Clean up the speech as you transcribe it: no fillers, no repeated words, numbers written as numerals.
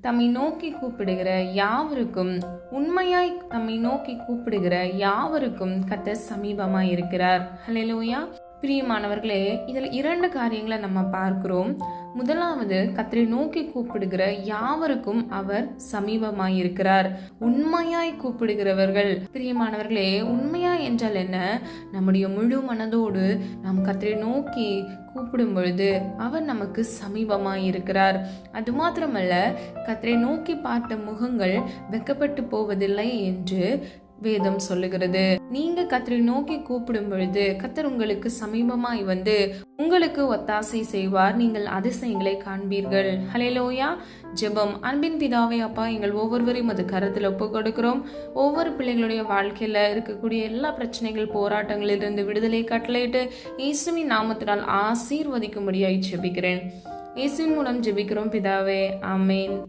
தம்மை நோக்கி கூப்பிடுகிற யாவருக்கும், உண்மையாய் தம்மை நோக்கி கூப்பிடுகிற யாவருக்கும் கர்த்தர் சமீபமாய் இருக்கிறார். ஹல்லேலூயா. பிரியமானவர்களே, இதில் 2 காரியங்களை நம்ம பார்க்கிறோம். முதலாவது, கர்த்தரை நோக்கி கூப்பிடுகிற யாவருக்கும் அவர் சமீபமாய் இருக்கிறார். உண்மையாய் கூப்பிடுகிறவர்கள். பிரியமானவர்களே, உண்மையாய் என்றால் என்ன? நம்முடைய முழு மனதோடு நாம் கர்த்தரை நோக்கி கூப்பிடும் பொழுது அவர் நமக்கு சமீபமாய் இருக்கிறார். அது மாத்திரமல்ல, கர்த்தரை நோக்கி பார்த்த முகங்கள் வெட்கப்பட்டு போவதில்லை என்று வேதம் சொல்லுகிறது. நீங்க கர்த்தரை நோக்கி கூப்பிடும் பொழுது கர்த்தர் உங்களுக்கு சமீபமாய் வந்து உங்களுக்கு ஒத்தாசை செய்வார். நீங்கள் அதிசயங்களை காண்பீர்கள். ஹல்லேலூயா. ஜெபம். அன்பின் பிதாவே, அப்பா, எங்கள் ஒவ்வொருவரையும் அது கருத்தில் ஒப்பு கொடுக்கிறோம். ஒவ்வொரு பிள்ளைகளுடைய வாழ்க்கையில இருக்கக்கூடிய எல்லா பிரச்சனைகள், போராட்டங்களிலிருந்து விடுதலை கட்டளையிட்டு இயேசுவின் நாமத்தினால் ஆசீர்வதிக்கும்படியாய் ஜெபிக்கிறேன். இயேசுவின் மூலம் ஜெபிக்கிறோம் பிதாவே. ஆமென்.